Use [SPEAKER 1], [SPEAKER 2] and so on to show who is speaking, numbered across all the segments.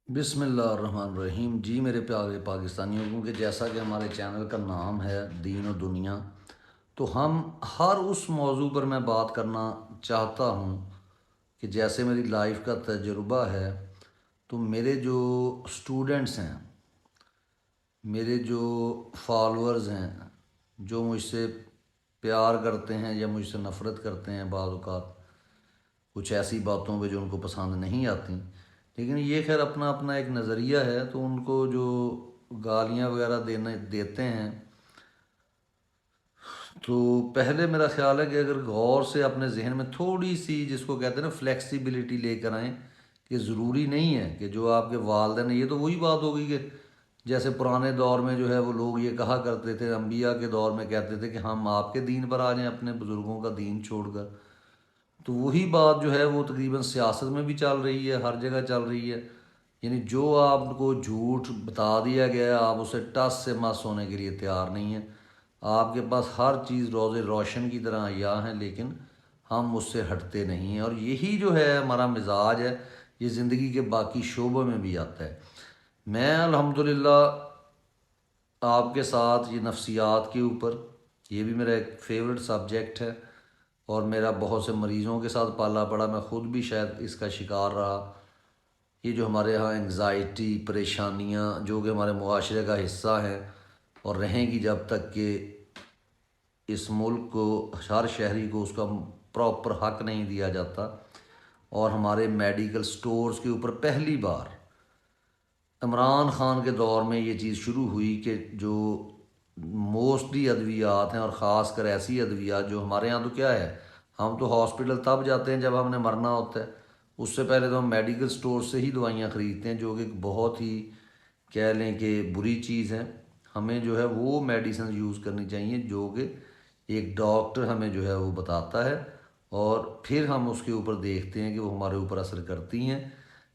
[SPEAKER 1] بسم اللہ الرحمن الرحیم۔ جی میرے پیارے پاکستانیوں، کیونکہ جیسا کہ ہمارے چینل کا نام ہے دین و دنیا، تو ہم ہر اس موضوع پر میں بات کرنا چاہتا ہوں کہ جیسے میری لائف کا تجربہ ہے، تو میرے جو اسٹوڈنٹس ہیں، میرے جو فالورز ہیں، جو مجھ سے پیار کرتے ہیں یا مجھ سے نفرت کرتے ہیں بعض اوقات کچھ ایسی باتوں پہ جو ان کو پسند نہیں آتی، لیکن یہ خیر اپنا اپنا ایک نظریہ ہے، تو ان کو جو گالیاں وغیرہ دیتے ہیں، تو پہلے میرا خیال ہے کہ اگر غور سے اپنے ذہن میں تھوڑی سی، جس کو کہتے ہیں نا، فلیکسیبلٹی لے کر آئیں، کہ ضروری نہیں ہے کہ جو آپ کے والدین، یہ تو وہی بات ہوگی کہ جیسے پرانے دور میں جو ہے وہ لوگ یہ کہا کرتے تھے، انبیاء کے دور میں کہتے تھے کہ ہم آپ کے دین پر آ جائیں اپنے بزرگوں کا دین چھوڑ کر، تو وہی بات جو ہے وہ تقریباً سیاست میں بھی چل رہی ہے، ہر جگہ چل رہی ہے۔ یعنی جو آپ کو جھوٹ بتا دیا گیا ہے، آپ اسے ٹس سے مس ہونے کے لیے تیار نہیں ہیں۔ آپ کے پاس ہر چیز روز روشن کی طرح عیاں ہیں، لیکن ہم اس سے ہٹتے نہیں ہیں، اور یہی جو ہے ہمارا مزاج ہے، یہ زندگی کے باقی شعبوں میں بھی آتا ہے۔ میں الحمدللہ آپ کے ساتھ یہ نفسیات کے اوپر، یہ بھی میرا ایک فیورٹ سبجیکٹ ہے، اور میرا بہت سے مریضوں کے ساتھ پالا پڑا، میں خود بھی شاید اس کا شکار رہا۔ یہ جو ہمارے ہاں انگزائٹی، پریشانیاں، جو کہ ہمارے معاشرے کا حصہ ہیں اور رہیں گی جب تک کہ اس ملک کو، ہر شہری کو اس کا پراپر حق نہیں دیا جاتا، اور ہمارے میڈیکل سٹورز کے اوپر پہلی بار عمران خان کے دور میں یہ چیز شروع ہوئی کہ جو موسٹلی ادویات ہیں، اور خاص کر ایسی ادویات جو ہمارے ہاں تو کیا ہے، ہم تو ہاسپٹل تب جاتے ہیں جب ہم نے مرنا ہوتا ہے، اس سے پہلے تو ہم میڈیکل سٹور سے ہی دوائیاں خریدتے ہیں، جو کہ بہت ہی کہہ لیں کہ بری چیز ہے۔ ہمیں جو ہے وہ میڈیسن یوز کرنی چاہیے جو کہ ایک ڈاکٹر ہمیں جو ہے وہ بتاتا ہے، اور پھر ہم اس کے اوپر دیکھتے ہیں کہ وہ ہمارے اوپر اثر کرتی ہیں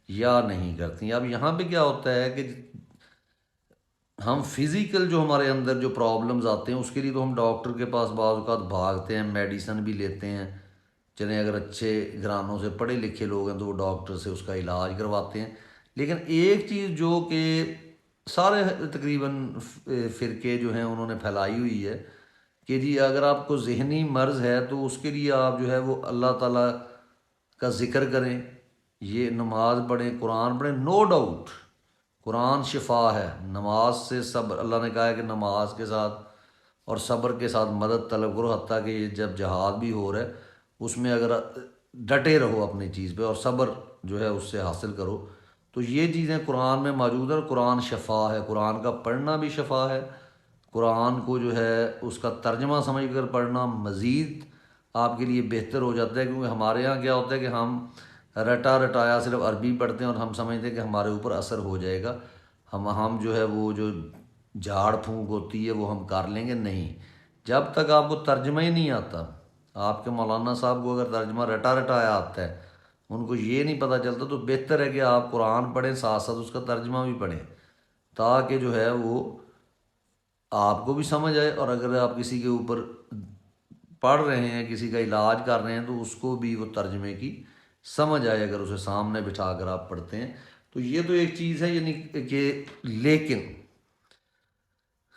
[SPEAKER 1] یا نہیں کرتی۔ اب یہاں پہ کیا ہوتا ہے کہ ہم فزیکل جو ہمارے اندر جو پرابلمز آتے ہیں، اس کے لیے تو ہم ڈاکٹر کے پاس بعض اوقات بھاگتے ہیں، میڈیسن بھی لیتے ہیں، چلیں اگر اچھے گھرانوں سے پڑھے لکھے لوگ ہیں تو وہ ڈاکٹر سے اس کا علاج کرواتے ہیں۔ لیکن ایک چیز جو کہ سارے تقریباً فرقے جو ہیں انہوں نے پھیلائی ہوئی ہے، کہ جی اگر آپ کو ذہنی مرض ہے تو اس کے لیے آپ جو ہے وہ اللہ تعالیٰ کا ذکر کریں، یہ نماز پڑھیں، قرآن پڑھیں، نو ڈاؤٹ قرآن شفا ہے۔ نماز سے صبر، اللہ نے کہا ہے کہ نماز کے ساتھ اور صبر کے ساتھ مدد طلب کرو، حتیٰ کہ یہ جب جہاد بھی ہو رہا ہے اس میں اگر ڈٹے رہو اپنی چیز پہ، اور صبر جو ہے اس سے حاصل کرو، تو یہ چیزیں قرآن میں موجود ہیں، اور قرآن شفا ہے۔ قرآن کا پڑھنا بھی شفا ہے، قرآن کو جو ہے اس کا ترجمہ سمجھ کر پڑھنا مزید آپ کے لیے بہتر ہو جاتا ہے، کیونکہ ہمارے ہاں کیا ہوتا ہے کہ ہم رٹا رٹایا صرف عربی پڑھتے ہیں، اور ہم سمجھتے ہیں کہ ہمارے اوپر اثر ہو جائے گا، ہم جو ہے وہ جو جھاڑ پھونک ہوتی ہے وہ ہم کر لیں گے۔ نہیں، جب تک آپ کو ترجمہ ہی نہیں آتا، آپ کے مولانا صاحب کو اگر ترجمہ رٹا رٹایا آتا ہے، ان کو یہ نہیں پتہ چلتا، تو بہتر ہے کہ آپ قرآن پڑھیں، ساتھ ساتھ اس کا ترجمہ بھی پڑھیں، تاکہ جو ہے وہ آپ کو بھی سمجھ آئے، اور اگر آپ کسی کے اوپر پڑھ رہے ہیں، کسی کا علاج کر رہے ہیں، تو اس کو بھی وہ ترجمے کی سمجھ آئے، اگر اسے سامنے بٹھا کر آپ پڑھتے ہیں۔ تو یہ تو ایک چیز ہے، یعنی کہ لیکن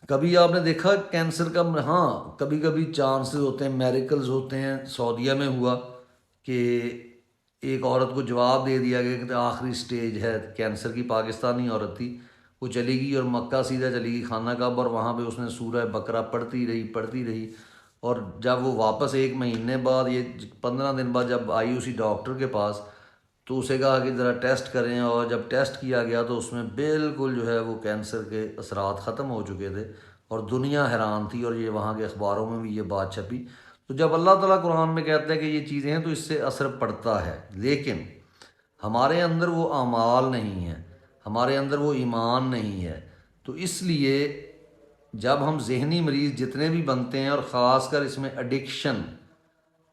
[SPEAKER 1] کبھی آپ نے دیکھا کینسر کا، ہاں کبھی کبھی چانسز ہوتے ہیں، میریکلز ہوتے ہیں۔ سعودیہ میں ہوا کہ ایک عورت کو جواب دے دیا گیا کہ آخری سٹیج ہے کینسر کی، پاکستانی عورت تھی، وہ چلی گئی اور مکہ سیدھا چلی گئی خانہ کعبہ، اور وہاں پہ اس نے سورہ بقرہ پڑھتی رہی، اور جب وہ واپس ایک مہینے بعد، یہ 15 دن بعد جب آئی اسی ڈاکٹر کے پاس، تو اسے کہا کہ ذرا ٹیسٹ کریں، اور جب ٹیسٹ کیا گیا تو اس میں بالکل جو ہے وہ کینسر کے اثرات ختم ہو چکے تھے، اور دنیا حیران تھی، اور یہ وہاں کے اخباروں میں بھی یہ بات چھپی۔ تو جب اللہ تعالیٰ قرآن میں کہتا ہے کہ یہ چیزیں ہیں تو اس سے اثر پڑتا ہے، لیکن ہمارے اندر وہ اعمال نہیں ہیں، ہمارے اندر وہ ایمان نہیں ہے، تو اس لیے جب ہم ذہنی مریض جتنے بھی بنتے ہیں، اور خاص کر اس میں ایڈکشن،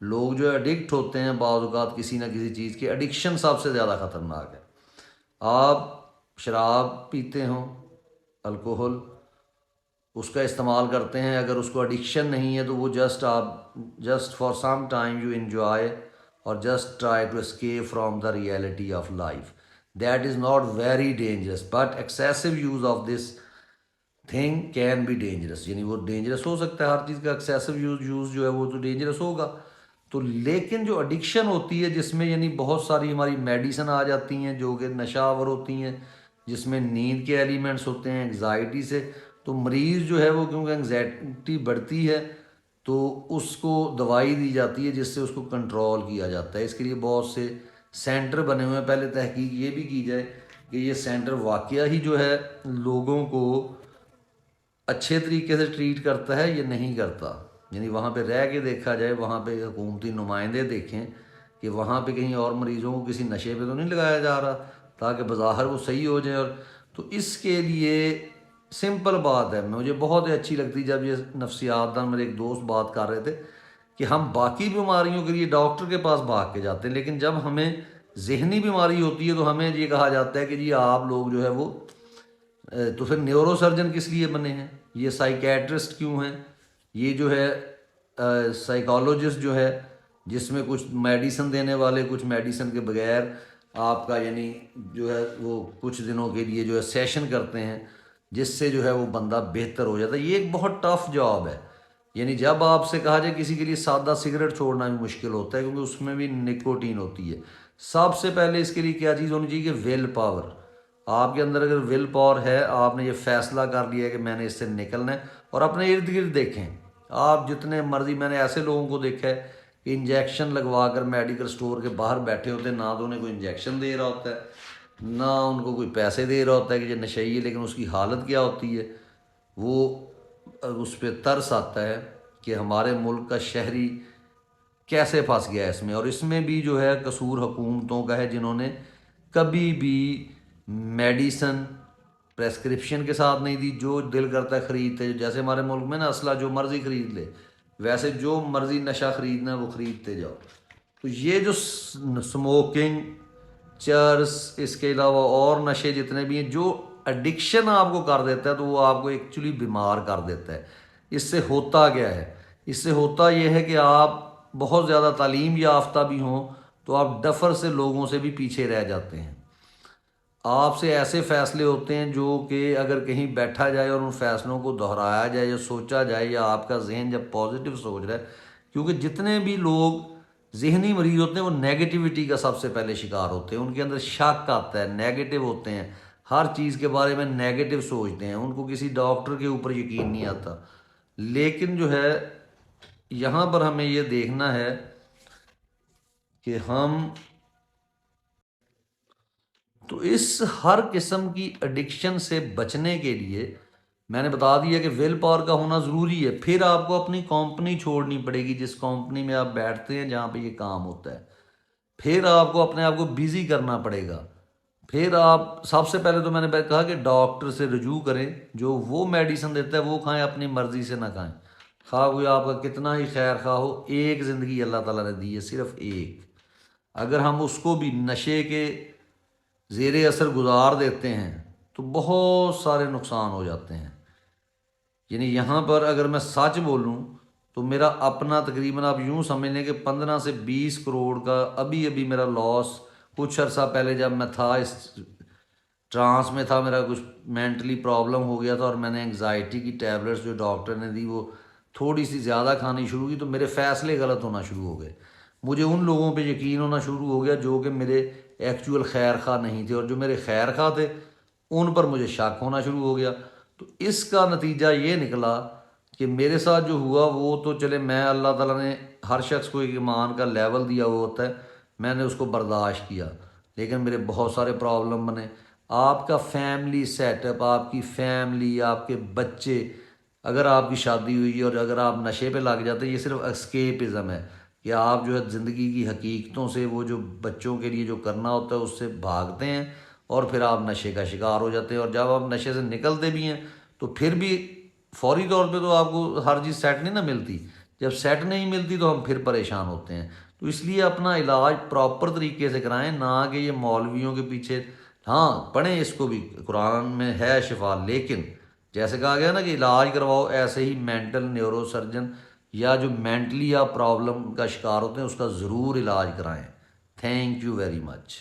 [SPEAKER 1] لوگ جو ایڈکٹ ہوتے ہیں بعض اوقات کسی نہ کسی چیز کی، ایڈکشن سب سے زیادہ خطرناک ہے۔ آپ شراب پیتے ہوں، الکوہل اس کا استعمال کرتے ہیں، اگر اس کو ایڈکشن نہیں ہے تو وہ just for some time you enjoy, اور just try to escape from the reality of life. that is not very dangerous, but excessive use of this thing can be dangerous. یعنی وہ ڈینجرس ہو سکتا ہے ہر چیز کا ایکسیسو یوز جو ہے وہ تو ڈینجرس ہوگا. تو لیکن جو ایڈکشن ہوتی ہے جس میں یعنی بہت ساری ہماری میڈیسن آ جاتی ہیں جو کہ نشہ آور ہوتی ہیں، جس میں نیند کے ایلیمنٹس ہوتے ہیں، انگزائٹی سے، تو مریض جو ہے وہ کیونکہ انگزائٹی بڑھتی ہے تو اس کو دوائی دی جاتی ہے جس سے اس کو کنٹرول کیا جاتا ہے. اس کے لیے بہت سے سینٹر بنے ہوئے ہیں. پہلے تحقیق یہ بھی کی جائے کہ یہ سینٹر واقعہ ہی جو ہے لوگوں کو اچھے طریقے سے ٹریٹ کرتا ہے یا نہیں کرتا. یعنی وہاں پہ رہ کے دیکھا جائے، وہاں پہ حکومتی نمائندے دیکھیں کہ وہاں پہ کہیں اور مریضوں کو کسی نشے پہ تو نہیں لگایا جا رہا تاکہ بظاہر وہ صحیح ہو جائے. اور تو اس کے لیے سمپل بات ہے، مجھے بہت ہی اچھی لگتی جب یہ نفسیات دان میرے ایک دوست بات کر رہے تھے کہ ہم باقی بیماریوں کے لیے ڈاکٹر کے پاس بھاگ کے جاتے ہیں، لیکن جب ہمیں ذہنی بیماری ہوتی ہے تو ہمیں یہ کہا جاتا ہے کہ جی آپ لوگ جو ہے وہ تو پھر نیورو سرجن کس لیے بنے ہیں، یہ سائیکیٹرسٹ کیوں ہیں، یہ جو ہے سائیکالوجسٹ جو ہے جس میں کچھ میڈیسن دینے والے، کچھ میڈیسن کے بغیر آپ کا یعنی جو ہے وہ کچھ دنوں کے لیے جو ہے سیشن کرتے ہیں جس سے جو ہے وہ بندہ بہتر ہو جاتا ہے. یہ ایک بہت ٹف جاب ہے. یعنی جب آپ سے کہا جائے کسی کے لیے سادہ سگریٹ چھوڑنا بھی مشکل ہوتا ہے کیونکہ اس میں بھی نکوٹین ہوتی ہے. سب سے پہلے اس کے لیے کیا چیز ہونی چاہیے کہ ول پاور. آپ کے اندر اگر ول پاور ہے، آپ نے یہ فیصلہ کر لیا ہے کہ میں نے اس سے نکلنا ہے، اور اپنے ارد گرد دیکھیں آپ جتنے مرضی، میں نے ایسے لوگوں کو دیکھا ہے کہ انجیکشن لگوا کر میڈیکل سٹور کے باہر بیٹھے ہوتے ہیں، نہ تو انہیں کوئی انجیکشن دے رہا ہوتا ہے نہ ان کو کوئی پیسے دے رہا ہوتا ہے کہ یہ نشئی ہے، لیکن اس کی حالت کیا ہوتی ہے، وہ اس پہ ترس آتا ہے کہ ہمارے ملک کا شہری کیسے پھنس گیا ہے اس میں. اور اس میں بھی جو ہے قصور حکومتوں کا ہے جنہوں نے کبھی بھی میڈیسن پریسکرپشن کے ساتھ نہیں دی، جو دل کرتا ہے خریدتے. جیسے ہمارے ملک میں نا اسلحہ جو مرضی خرید لے، ویسے جو مرضی نشہ خریدنا ہے وہ خریدتے جاؤ. تو یہ جو سموکنگ، چرس، اس کے علاوہ اور نشے جتنے بھی ہیں جو ایڈکشن آپ کو کر دیتا ہے تو وہ آپ کو ایکچولی بیمار کر دیتا ہے. اس سے ہوتا کیا ہے؟ اس سے ہوتا یہ ہے کہ آپ بہت زیادہ تعلیم یافتہ بھی ہوں تو آپ ڈفر سے لوگوں سے بھی پیچھے رہ جاتے ہیں. آپ سے ایسے فیصلے ہوتے ہیں جو کہ اگر کہیں بیٹھا جائے اور ان فیصلوں کو دہرایا جائے یا سوچا جائے، یا آپ کا ذہن جب پازیٹیو سوچ رہا ہے، کیونکہ جتنے بھی لوگ ذہنی مریض ہوتے ہیں وہ نیگیٹیوٹی کا سب سے پہلے شکار ہوتے ہیں. ان کے اندر شک آتا ہے، نیگیٹو ہوتے ہیں، ہر چیز کے بارے میں نیگیٹو سوچتے ہیں، ان کو کسی ڈاکٹر کے اوپر یقین نہیں آتا. لیکن جو ہے یہاں پر ہمیں یہ دیکھنا ہے کہ ہم تو اس ہر قسم کی ایڈکشن سے بچنے کے لیے میں نے بتا دیا کہ ول پاور کا ہونا ضروری ہے. پھر آپ کو اپنی کمپنی چھوڑنی پڑے گی جس کمپنی میں آپ بیٹھتے ہیں جہاں پہ یہ کام ہوتا ہے. پھر آپ کو اپنے آپ کو بیزی کرنا پڑے گا. پھر آپ سب سے پہلے تو میں نے کہا کہ ڈاکٹر سے رجوع کریں، جو وہ میڈیسن دیتا ہے وہ کھائیں، اپنی مرضی سے نہ کھائیں. خواہ کوئی آپ کا کتنا ہی خیر خواہ ہو، ایک زندگی اللہ تعالیٰ نے دی ہے، صرف ایک. اگر ہم اس کو بھی نشے کے زیر اثر گزار دیتے ہیں تو بہت سارے نقصان ہو جاتے ہیں. یعنی یہاں پر اگر میں سچ بولوں تو میرا اپنا تقریباً آپ یوں سمجھ لیں کہ 15 سے 20 کروڑ کا ابھی میرا لاس کچھ عرصہ پہلے جب میں تھا اس ٹرانس میں تھا، میرا کچھ مینٹلی پرابلم ہو گیا تھا اور میں نے انگزائٹی کی ٹیبلٹس جو ڈاکٹر نے دی وہ تھوڑی سی زیادہ کھانی شروع کی تو میرے فیصلے غلط ہونا شروع ہو گئے. مجھے ان لوگوں پہ یقین ہونا شروع ہو گیا جو کہ میرے ایکچول خیر خواہ نہیں تھے، اور جو میرے خیر خواہ تھے ان پر مجھے شک ہونا شروع ہو گیا. تو اس کا نتیجہ یہ نکلا کہ میرے ساتھ جو ہوا وہ تو چلے، میں اللہ تعالیٰ نے ہر شخص کو ایک ایمان کا لیول دیا ہوا ہوتا ہے، میں نے اس کو برداشت کیا، لیکن میرے بہت سارے پرابلم بنے. آپ کا فیملی سیٹ اپ، آپ کی فیملی، آپ کے بچے، اگر آپ کی شادی ہوئی اور اگر آپ نشے پہ لگ جاتے ہیں، یہ صرف اسکیپزم ہے کہ آپ جو ہے زندگی کی حقیقتوں سے، وہ جو بچوں کے لیے جو کرنا ہوتا ہے اس سے بھاگتے ہیں اور پھر آپ نشے کا شکار ہو جاتے ہیں. اور جب آپ نشے سے نکلتے بھی ہیں تو پھر بھی فوری طور پہ تو آپ کو ہر چیز سیٹ نہیں نہ ملتی. جب سیٹ نہیں ملتی تو ہم پھر پریشان ہوتے ہیں. تو اس لیے اپنا علاج پراپر طریقے سے کرائیں، نہ کہ یہ مولویوں کے پیچھے. ہاں پڑھیں اس کو بھی، قرآن میں ہے شفا، لیکن جیسے کہا گیا نا کہ علاج کرواؤ، ایسے ہی مینٹل نیورو سرجن یا جو مینٹلی یا پرابلم کا شکار ہوتے ہیں اس کا ضرور علاج کرائیں. Thank you very much.